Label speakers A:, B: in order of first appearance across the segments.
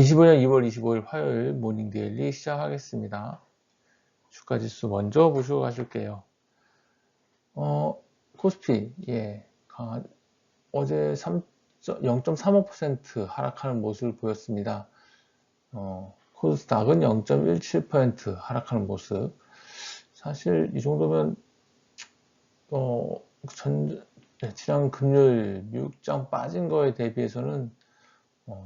A: 25년 2월 25일 화요일 모닝 데일리 시작하겠습니다. 주가 지수 먼저 보시고 가실게요. 코스피, 어제 0.35% 하락하는 모습을 보였습니다. 코스닥은 0.17% 하락하는 모습. 사실 이 정도면, 지난 금요일 미국장 빠진 거에 대비해서는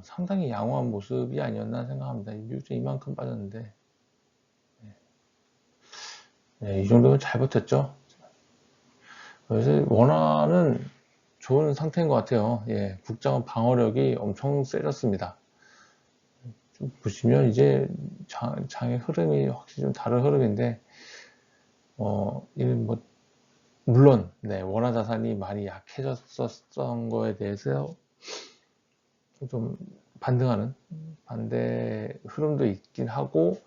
A: 상당히 양호한 모습이 아니었나 생각합니다. 미국장 이만큼 빠졌는데, 이 정도면 잘 버텼죠. 그래서 원화는 좋은 상태인 것 같아요. 국장은 방어력이 엄청 세졌습니다. 좀 보시면 이제 장의 흐름이 확실히 좀 다른 흐름인데, 물론, 원화 자산이 많이 약해졌었던 거에 대해서 좀 반등하는 반대 흐름도 있긴 하고,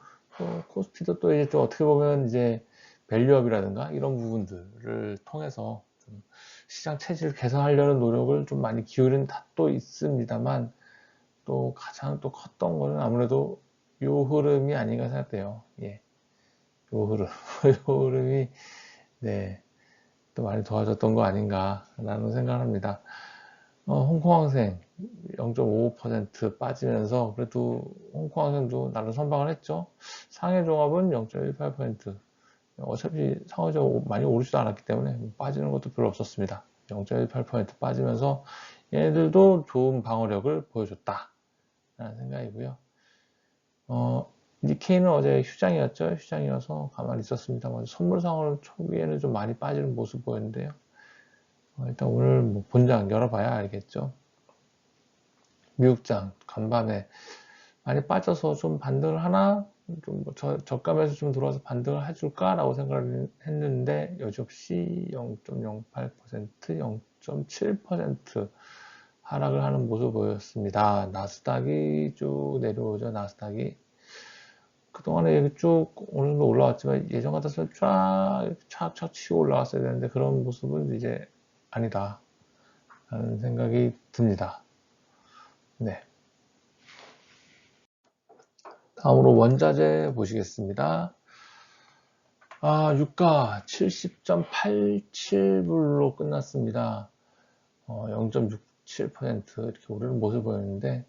A: 코스피도 또 이제 좀 어떻게 보면 이제 밸류업이라든가 이런 부분들을 통해서 좀 시장 체질을 개선하려는 노력을 좀 많이 기울인 탓도 있습니다만, 또 가장 또 컸던 거는 아무래도 요 흐름이 아닌가 생각돼요. 요 흐름, 요 흐름이 또 많이 도와줬던 거 아닌가라는 생각을 합니다. 홍콩항생 0.55% 빠지면서 그래도 홍콩항생도 나름 선방을 했죠. 상해종합은 0.18%. 어차피 상해종합 많이 오르지도 않았기 때문에 빠지는 것도 별로 없었습니다. 0.18% 빠지면서 얘네들도 좋은 방어력을 보여줬다 라는 생각이고요. 니케이는 어제 휴장이었죠. 휴장이어서 가만히 있었습니다만 선물상으로 초기에는 좀 많이 빠지는 모습 보였는데요. 일단 오늘 본장 열어봐야 알겠죠. 미국장 간밤에 많이 빠져서 좀 반등을 하나, 좀 저가에서 좀 들어와서 반등을 해줄까라고 생각을 했는데 여지없이 0.08%, 0.7% 하락을 하는 모습 보였습니다. 나스닥이 쭉 내려오죠. 나스닥이 그동안에 쭉 어느 정도 올라왔지만 예전 같았으면 쫙 치고 올라왔어야 되는데 그런 모습은 이제 아니다 라는 생각이 듭니다. 다음으로 원자재 보시겠습니다. 유가 70.87불로 끝났습니다. 0.67% 이렇게 오르는 모습을 보였는데,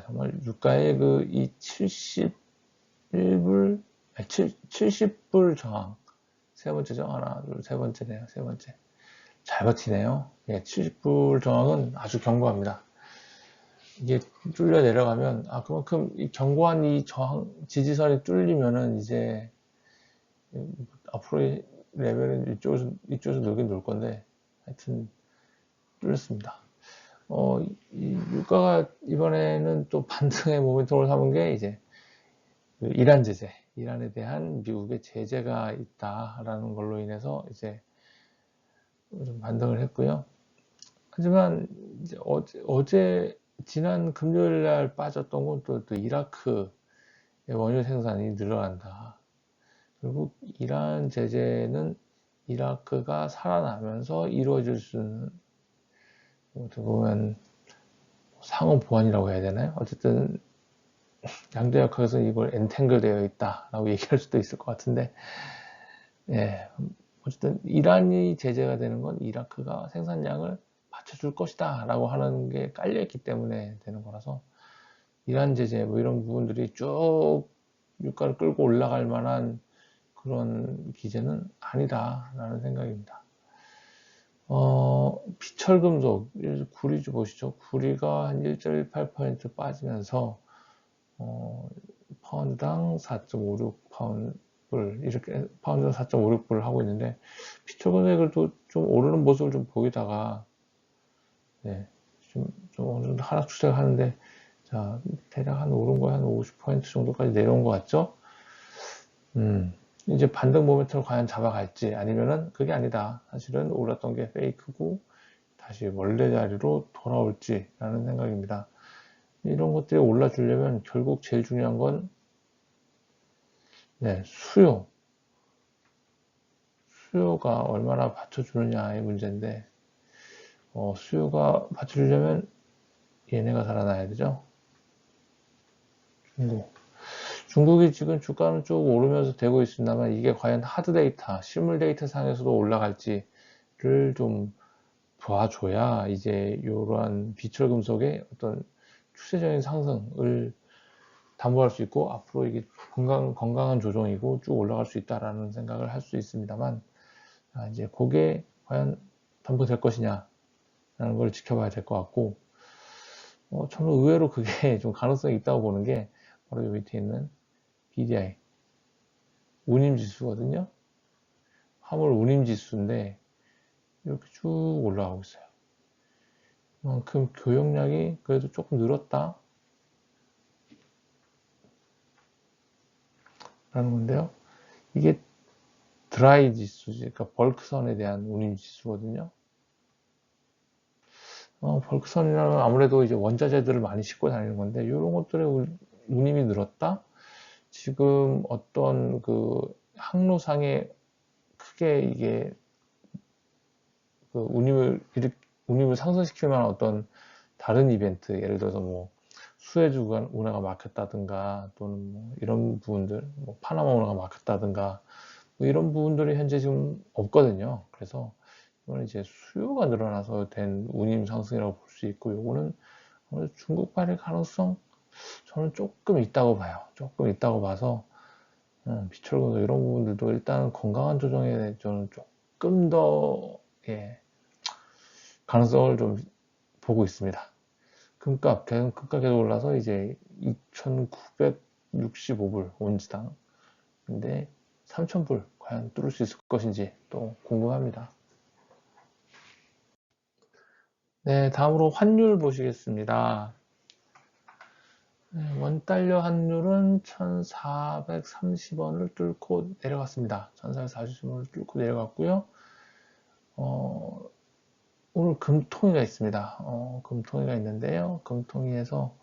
A: 정말 유가의 이 71불, 70불 저항. 세 번째죠. 하나, 둘, 세 번째네요. 세 번째. 잘 버티네요. 70불 저항은 아주 견고합니다. 이게 뚫려 내려가면, 그만큼 견고한 이 저항, 지지선이 뚫리면은 이제 앞으로의 레벨은 이쪽에서 늘긴 늘 건데, 하여튼 뚫렸습니다. 이 유가가 이번에는 또 반등의 모멘텀을 삼은 게 이제 이란 제재, 이란에 대한 미국의 제재가 있다라는 걸로 인해서 이제 좀 반등을 했고요. 하지만 이제 어제 지난 금요일 날 빠졌던 건 또 이라크의 원유 생산이 늘어난다. 그리고 이란 제재는 이라크가 살아나면서 이루어질 수는 어떻게 보면 상호 보완이라고 해야 되나요? 어쨌든 양자역학에서 이걸 엔탱글 되어 있다라고 얘기할 수도 있을 것 같은데, 어쨌든 이란이 제재가 되는 건 이라크가 생산량을 받쳐줄 것이다 라고 하는 게 깔려있기 때문에 되는 거라서 이란 제재 이런 부분들이 쭉 유가를 끌고 올라갈 만한 그런 기제는 아니다 라는 생각입니다. 비철금속 구리 좀 보시죠. 구리가 한 1.18% 빠지면서 파운드당 4.56파운드 이렇게 파운드당 4.56불을 하고 있는데, 비철금속을 좀 오르는 모습을 좀 보이다가 좀 어느 정도 하락 추세를 하는데, 자 대략 한 오른 거에 한 50% 정도까지 내려온 것 같죠. 이제 반등 모멘텀을 과연 잡아갈지, 아니면은 그게 아니다, 사실은 올랐던 게 페이크고 다시 원래 자리로 돌아올지 라는 생각입니다. 이런 것들이 올라주려면 결국 제일 중요한 건 수요가 얼마나 받쳐주느냐의 문제인데, 수요가 받쳐주려면 얘네가 살아나야 되죠. 중국이 지금 주가는 쭉 오르면서 되고 있습니다만 이게 과연 하드 데이터, 실물 데이터 상에서도 올라갈지를 좀 봐줘야 이제 이러한 비철금속의 어떤 추세적인 상승을 담보할 수 있고 앞으로 이게 건강한 조정이고 쭉 올라갈 수 있다라는 생각을 할 수 있습니다만 이제 그게 과연 담보될 것이냐 라는 걸 지켜봐야 될 것 같고 저는 의외로 그게 좀 가능성이 있다고 보는 게 바로 여기 밑에 있는 BDI 운임지수거든요. 화물 운임지수인데 이렇게 쭉 올라가고 있어요. 그만큼 교역량이 그래도 조금 늘었다 라는 건데요. 이게 드라이 지수, 그러니까 벌크선에 대한 운임 지수거든요. 벌크선이라면 아무래도 이제 원자재들을 많이 싣고 다니는 건데 이런 것들의 운임이 늘었다. 지금 어떤 그 항로상에 크게 이게 그 운임을 상승시킬 만한 어떤 다른 이벤트, 예를 들어서 뭐 수에즈 운하가 막혔다든가 또는 뭐 이런 부분들, 뭐 파나마 운하가 막혔다든가 뭐 이런 부분들이 현재 지금 없거든요. 그래서 이거는 이제 수요가 늘어나서 된 운임 상승이라고 볼 수 있고, 요거는 중국발의 가능성 저는 조금 있다고 봐요. 조금 있다고 봐서 비철금속 이런 부분들도 일단 건강한 조정에 저는 조금 더 가능성을 좀 보고 있습니다. 금값 계속 올라서 이제 2,965불 온지당. 근데 3,000불 과연 뚫을 수 있을 것인지 또 궁금합니다. 네, 다음으로 환율 보시겠습니다. 네, 원달러 환율은 1,430원을 뚫고 내려갔습니다. 1,440원을 뚫고 내려갔고요. 오늘 금통위가 있습니다. 금통위가 있는데요. 금통위에서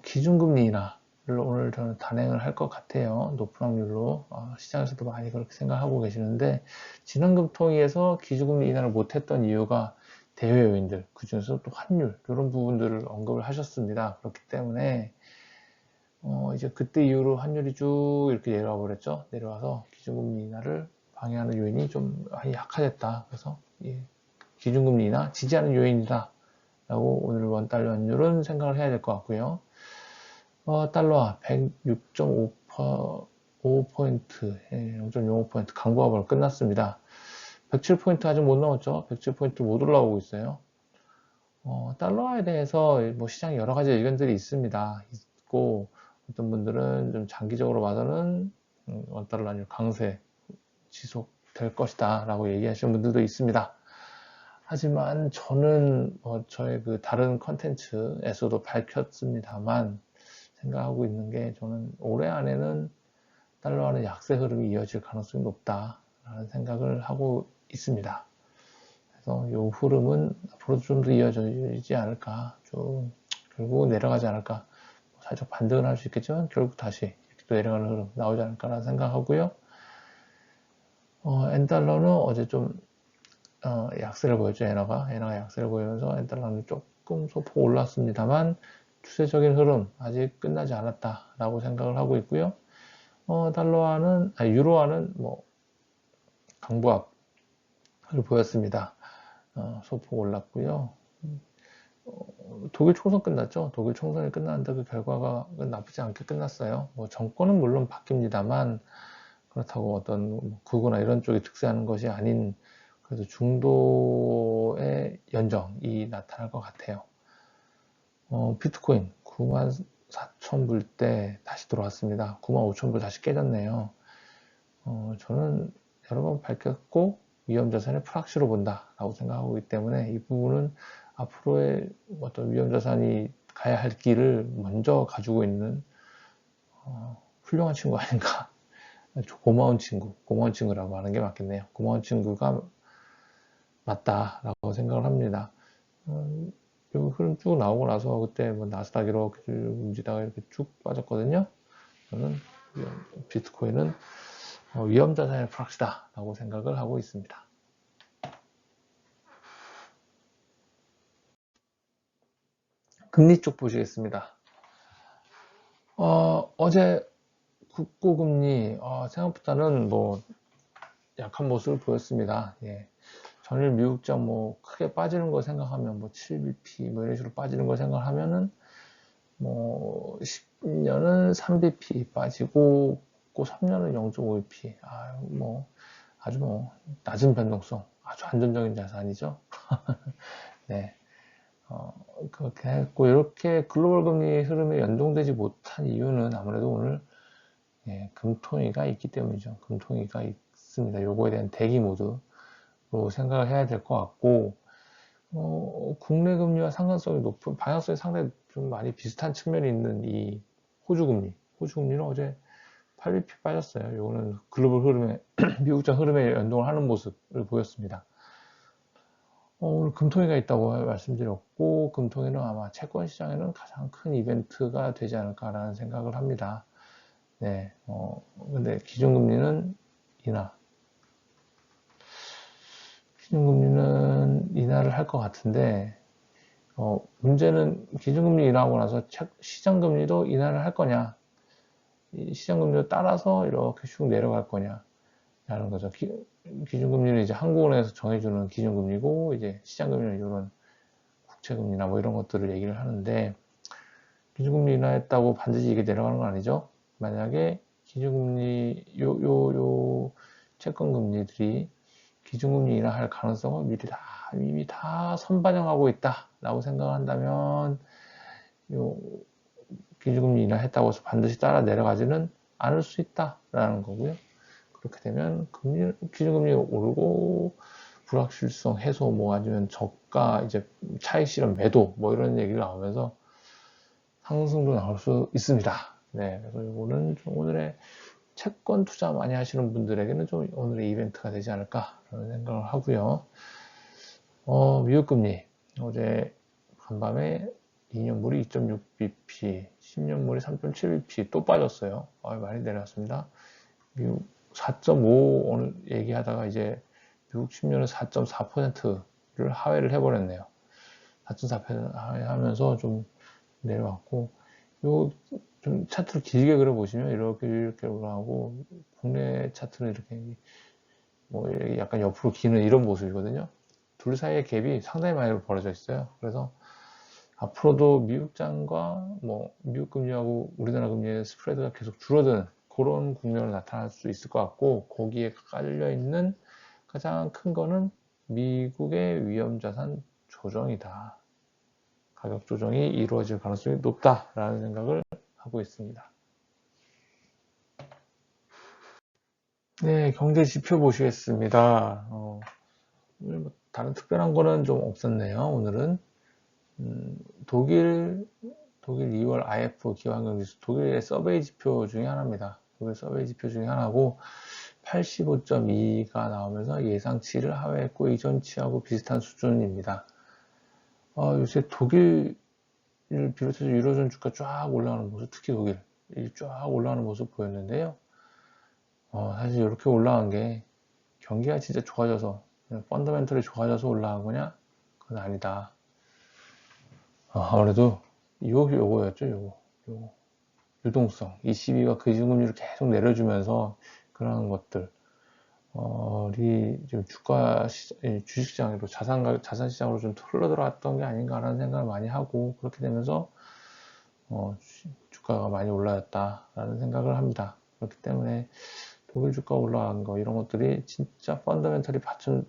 A: 기준금리 인하를 오늘 저는 단행을 할 것 같아요. 높은 확률로. 시장에서도 많이 그렇게 생각하고 계시는데, 지난 금통위에서 기준금리 인하를 못했던 이유가 대외 요인들, 그 중에서 또 환율, 이런 부분들을 언급을 하셨습니다. 그렇기 때문에 이제 그때 이후로 환율이 쭉 이렇게 내려와 버렸죠. 내려와서 기준금리 인하를 방해하는 요인이 좀 많이 약화됐다. 그래서 기준금리 인하 지지하는 요인이다 라고 오늘 원달러 환율은 생각을 해야 될 것 같고요. 달러와 106.5포인트, 0.05포인트 강보가 벌 끝났습니다. 107포인트 아직 못 넘었죠. 107포인트 못 올라오고 있어요. 달러화에 대해서 뭐 시장에 여러 가지 의견들이 있습니다. 있고, 어떤 분들은 좀 장기적으로 봐서는 원달러 환율 강세 지속될 것이다 라고 얘기하시는 분들도 있습니다. 하지만 저는 저의 그 다른 컨텐츠에서도 밝혔습니다만 생각하고 있는 게, 저는 올해 안에는 달러화는 약세 흐름이 이어질 가능성이 높다라는 생각을 하고 있습니다. 그래서 이 흐름은 앞으로도 좀 더 이어지지 않을까, 좀 결국 내려가지 않을까, 살짝 반등을 할 수 있겠지만 결국 다시 이렇게 또 내려가는 흐름 나오지 않을까라는 생각하고요. 엔달러는 어제 좀 약세를 보였죠. 엔화가 약세를 보이면서 엔달러는 조금 소폭 올랐습니다만 추세적인 흐름 아직 끝나지 않았다라고 생각을 하고 있고요. 유로화는 뭐 강보합을 보였습니다. 소폭 올랐고요. 독일 총선 끝났죠. 독일 총선이 끝났는데 그 결과가 나쁘지 않게 끝났어요. 뭐 정권은 물론 바뀝니다만 그렇다고 어떤 극우나 이런 쪽이 득세하는 것이 아닌, 그래서 중도의 연정이 나타날 것 같아요. 비트코인 94,000불 때 다시 들어왔습니다. 95,000불 다시 깨졌네요. 저는 여러 번 밝혔고 위험자산의 프락시로 본다라고 생각하고 있기 때문에 이 부분은 앞으로의 어떤 위험자산이 가야 할 길을 먼저 가지고 있는 훌륭한 친구 아닌가. 고마운 친구라고 하는 게 맞겠네요. 고마운 친구가 맞다라고 생각을 합니다. 이 흐름 쭉 나오고 나서 그때 뭐 나스닥 이렇게 움직이다가 이렇게 쭉 빠졌거든요. 저는 비트코인은 위험자산의 프락시다라고 생각을 하고 있습니다. 금리 쪽 보시겠습니다. 어제 국고금리 생각보다는 약한 모습을 보였습니다. 예. 전일 미국장 크게 빠지는 거 생각하면 7bp 이런 식으로 빠지는 거 생각하면은 10년은 3bp 빠지고 3년은 0.5bp. 아주 낮은 변동성, 아주 안정적인 자산이죠. 네. 그렇게 했고, 이렇게 글로벌 금리 흐름에 연동되지 못한 이유는 아무래도 오늘 금통위가 있기 때문이죠. 금통위가 있습니다. 요거에 대한 대기 모드로 생각을 해야 될 것 같고, 국내 금리와 상관성이 높은, 방향성이 상당히 좀 많이 비슷한 측면이 있는 이 호주금리는 어제 8bp 빠졌어요. 요거는 글로벌 흐름에, 미국장 흐름에 연동을 하는 모습을 보였습니다. 오늘 금통위가 있다고 말씀드렸고, 금통위는 아마 채권 시장에는 가장 큰 이벤트가 되지 않을까라는 생각을 합니다. 네, 근데 기준금리는 인하를 할 것 같은데, 문제는 기준금리 인하하고 나서 시장금리도 인하를 할 거냐, 시장금리로 따라서 이렇게 쭉 내려갈 거냐, 라는 거죠. 기준금리는 이제 한국은행에서 정해주는 기준금리고, 이제 시장금리는 이런 국채금리나 이런 것들을 얘기를 하는데, 기준금리 인하했다고 반드시 이게 내려가는 건 아니죠. 만약에 기준금리, 채권금리들이 기준금리 인하할 가능성을 이미 다 선반영하고 있다라고 생각한다면, 기준금리 인하했다고 해서 반드시 따라 내려가지는 않을 수 있다라는 거고요. 그렇게 되면 기준금리 오르고 불확실성 해소 아니면 저가 이제 차익 실현 매도 이런 얘기가 나오면서 상승도 나올 수 있습니다. 네, 그래서 이거는 좀 오늘의 채권 투자 많이 하시는 분들에게는 좀 오늘의 이벤트가 되지 않을까 라는 생각을 하고요. 미국 금리 어제 간밤에 2년물이 2.6bp, 10년물이 3.7bp 또 빠졌어요. 많이 내려왔습니다. 미국 4.5 오늘 얘기하다가 이제 미국 10년은 4.4%를 하회를 해버렸네요. 4.4% 하회하면서 좀 내려왔고, 좀 차트를 길게 그려보시면 이렇게 올라가고, 국내 차트는 이렇게 약간 옆으로 기는 이런 모습이거든요. 둘 사이의 갭이 상당히 많이 벌어져 있어요. 그래서 앞으로도 미국장과 미국 금리하고 우리나라 금리의 스프레드가 계속 줄어드는 그런 국면이 나타날 수 있을 것 같고, 거기에 깔려 있는 가장 큰 거는 미국의 위험자산 조정이다. 가격 조정이 이루어질 가능성이 높다라는 생각을 하고 있습니다. 네, 경제 지표 보시겠습니다. 오늘 다른 특별한 거는 좀 없었네요. 오늘은 독일 2월 IF 기관경지수, 독일의 서베이 지표 중에 하나입니다. 독일 서베이 지표 중에 하나고 85.2가 나오면서 예상치를 하회했고 이전치하고 비슷한 수준입니다. 요새 독일을 비롯해서 유로존 주가 쫙 올라가는 모습, 특히 독일 쫙 올라가는 모습 보였는데요. 사실 이렇게 올라간 게 경기가 진짜 좋아져서, 펀더멘털이 좋아져서 올라간 거냐? 그건 아니다. 아무래도 요거였죠. 요거 유동성, ECB가 기준금리를 계속 내려주면서 그런 것들 지금 주식시장으로 자산 시장으로 좀 흘러들어왔던 게 아닌가라는 생각을 많이 하고, 그렇게 되면서 주가가 많이 올라왔다라는 생각을 합니다. 그렇기 때문에 독일 주가 올라간 거 이런 것들이 진짜 펀더멘털이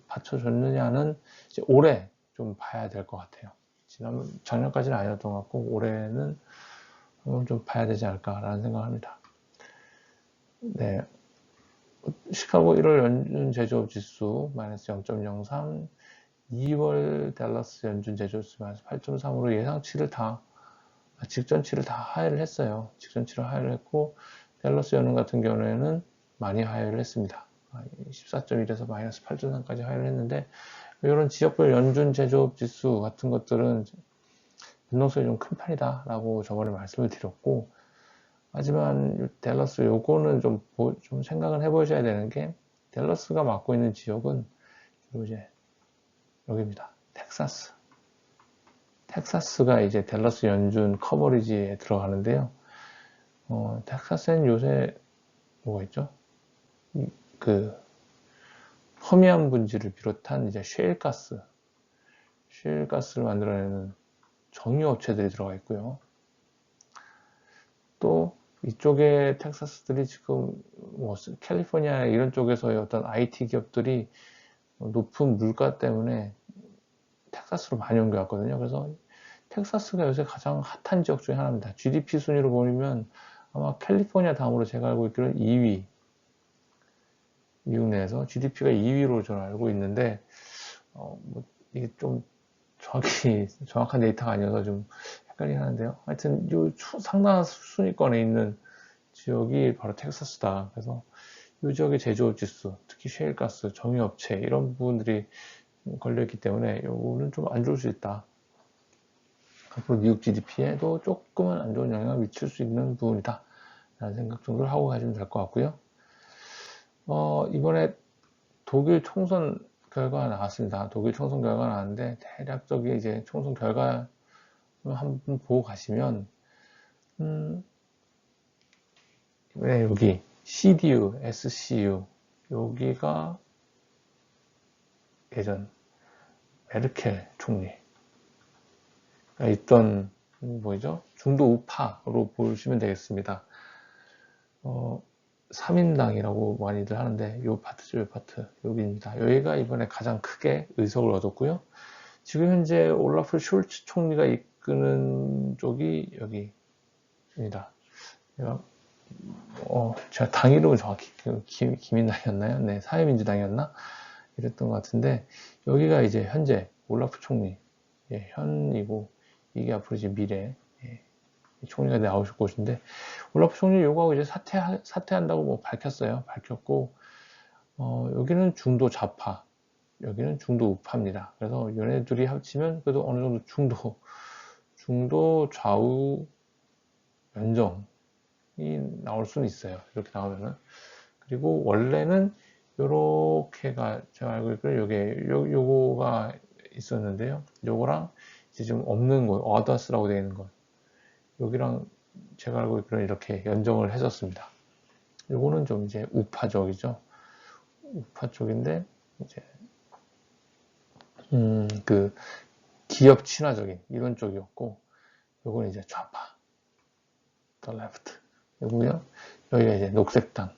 A: 받쳐줬느냐는 이제 올해 좀 봐야 될 것 같아요. 작년까지는 아니었던 것 같고 올해는 좀 봐야 되지 않을까라는 생각을 합니다. 네, 시카고 1월 연준 제조업 지수 마이너스 0.03, 2월 댈러스 연준 제조업 지수 마이너스 8.3으로 예상치를 직전치를 다 하회를 했어요. 직전치를 하회를 했고, 댈러스 연준 같은 경우에는 많이 하회를 했습니다. 14.1에서 마이너스 8.3까지 하회를 했는데, 이런 지역별 연준 제조업 지수 같은 것들은 변동성이 좀 큰 편이다 라고 저번에 말씀을 드렸고, 하지만 댈러스 요거는 좀 생각을 해보셔야 되는 게, 댈러스가 맡고 있는 지역은 주로 이제 여기입니다. 텍사스가 이제 댈러스 연준 커버리지에 들어가는데요. 텍사스엔 요새 뭐가 있죠? 그 퍼미안 분지를 비롯한 이제 셰일 가스를 만들어내는 정유 업체들이 들어가 있고요. 또 이쪽에 텍사스들이 지금 뭐 캘리포니아 이런 쪽에서의 어떤 IT 기업들이 높은 물가 때문에 텍사스로 많이 옮겨왔거든요. 그래서 텍사스가 요새 가장 핫한 지역 중에 하나입니다. GDP 순위로 보면 아마 캘리포니아 다음으로 제가 알고 있기로는 2위, 미국 내에서 GDP가 2위로 저는 알고 있는데 뭐 이게 좀 정확한 데이터가 아니어서 좀 헷갈리긴 하는데요. 하여튼 요 상당한 순위권에 있는 지역이 바로 텍사스다. 그래서 이 지역의 제조업 지수, 특히 셰일가스, 정유업체 이런 부분들이 걸려있기 때문에 요거는 좀 안 좋을 수 있다. 앞으로 미국 GDP에도 조금은 안 좋은 영향을 미칠 수 있는 부분이다 라는 생각 정도를 하고 가시면 될 것 같고요. 이번에 독일 총선 결과가 나왔습니다. 독일 총선 결과가 나왔는데 대략적인 이제 총선 결과 한번 보고 가시면 네, 여기 CDU, SCU 여기가 예전 메르켈 총리가 있던 뭐죠? 중도 우파로 보시면 되겠습니다. 3인당이라고 많이들 하는데 요 파트죠, 요 파트 여기입니다. 여기가 이번에 가장 크게 의석을 얻었고요. 지금 현재 올라프 숄츠 총리가 이끄는 쪽이 여기입니다. 제가 당 이름을 정확히 김인당이었나요? 네, 사회민주당이었나? 이랬던 것 같은데 여기가 이제 현재 올라프 총리 현이고 이게 앞으로 이제 미래 총리가 나오실 곳인데 올라프 총리 요거하고 이제 사퇴한다고 뭐 밝혔고 여기는 중도 좌파 여기는 중도 우파입니다. 그래서 얘네들이 합치면 그래도 어느 정도 중도 좌우 연정이 나올 수는 있어요. 이렇게 나오면은. 그리고 원래는 요렇게가 제가 알고 있기로 요거가 있었는데요. 요거랑 이제 좀 없는 거, 어더스라고 되어 있는 것. 여기랑 제가 알고 있기로는 이렇게 연정을 했었습니다. 요거는 좀 이제 우파 쪽이죠. 우파 쪽인데 이제 그 기업 친화적인 이런 쪽이었고 요거는 이제 좌파, the left 이고요. 여기가 이제 녹색당.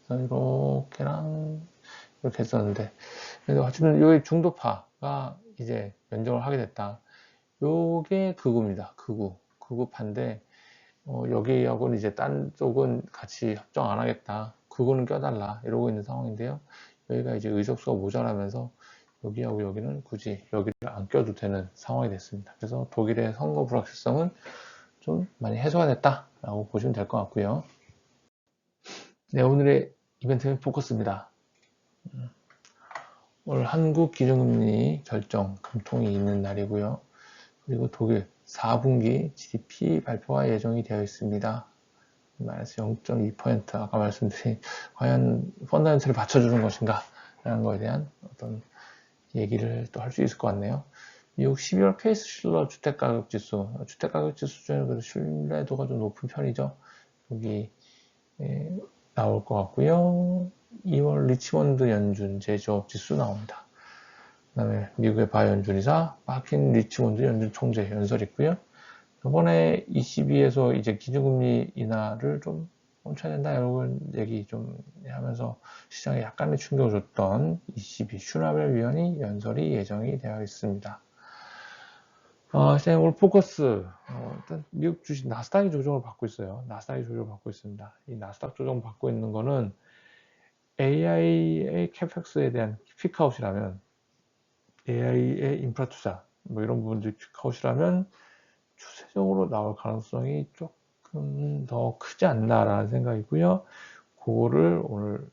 A: 이렇게랑 이렇게 했었는데 그래도 어쨌든 여기 중도파가 이제 연정을 하게 됐다. 요게 극우입니다. 극우파인데 여기하고는 이제 딴 쪽은 같이 협정 안 하겠다. 그거는 껴달라. 이러고 있는 상황인데요. 여기가 이제 의석수가 모자라면서 여기하고 여기는 굳이 여기를 안 껴도 되는 상황이 됐습니다. 그래서 독일의 선거 불확실성은 좀 많이 해소가 됐다라고 보시면 될 것 같고요. 네, 오늘의 이벤트는 포커스입니다. 오늘 한국 기준금리 결정 금통이 있는 날이고요. 그리고 독일 4분기 GDP 발표가 예정이 되어 있습니다. 마이너스 0.2% 아까 말씀드린 과연 펀더멘털을 받쳐주는 것인가 라는 것에 대한 어떤 얘기를 또 할 수 있을 것 같네요. 미국 12월 페이스-실러 주택가격지수 주택가격지수 중에 신뢰도가 좀 높은 편이죠. 여기 나올 것 같고요. 2월 리치몬드 연준 제조업지수 나옵니다. 그 다음에 미국의 바이오 연준이사 마킨 리치몬드 연준 총재 연설 있고요. 이번에 ECB에서 이제 기준금리 인하를 좀 멈춰야 된다 이런 얘기 좀 하면서 시장에 약간의 충격을 줬던 ECB 슈나벨 위원이 연설이 예정이 되어 있습니다. 시장 오늘 포커스 일단 미국 주식 나스닥이 조정을 받고 있어요. 나스닥이 조정을 받고 있습니다. 이 나스닥 조정 받고 있는 거는 AI의 캐펙스에 대한 픽아웃이라면 AI의 인프라 투자 뭐 이런 부분들이 픽아웃이라면 추세적으로 나올 가능성이 조금 더 크지 않나라는 생각이고요. 그거를 오늘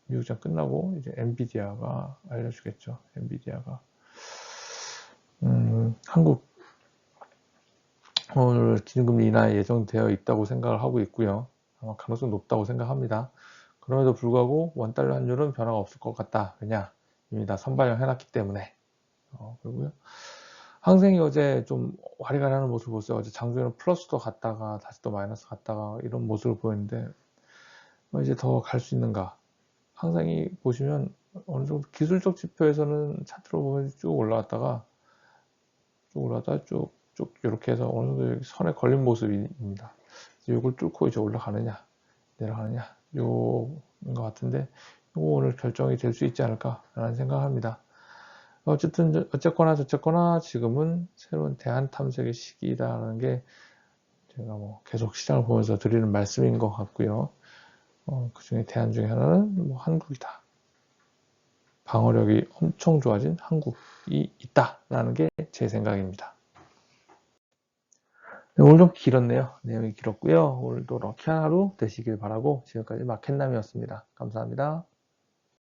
A: 미국장 끝나고 이제 엔비디아가 알려주겠죠. 엔비디아가 한국 오늘 기준금리 인하 예정되어 있다고 생각을 하고 있고요. 아마 가능성 높다고 생각합니다. 그럼에도 불구하고 원달러 환율은 변화가 없을 것 같다. 왜냐? 이미 다 선반영 해놨기 때문에. 그리고요. 항생이 어제 좀 와리가리 하는 모습을 보였어요. 어제 장중에는 플러스도 갔다가 다시 또 마이너스 갔다가 이런 모습을 보였는데 이제 더 갈 수 있는가? 항생이 보시면 어느 정도 기술적 지표에서는 차트로 보면 쭉 올라왔다가 쭉 이렇게 해서 어느 정도 선에 걸린 모습입니다. 이걸 뚫고 이제 올라가느냐 내려가느냐 요인 것 같은데 요거 오늘 결정이 될 수 있지 않을까라는 생각합니다. 어쨌거나 저쨌거나 지금은 새로운 대안 탐색의 시기라는 게 제가 뭐 계속 시장을 보면서 드리는 말씀인 것 같고요. 그 중에 대안 중에 하나는 뭐 한국이다. 방어력이 엄청 좋아진 한국이 있다라는 게 제 생각입니다. 네, 오늘 좀 길었네요. 내용이 길었고요. 오늘도 럭키한 하루 되시길 바라고 지금까지 마켓남이었습니다. 감사합니다.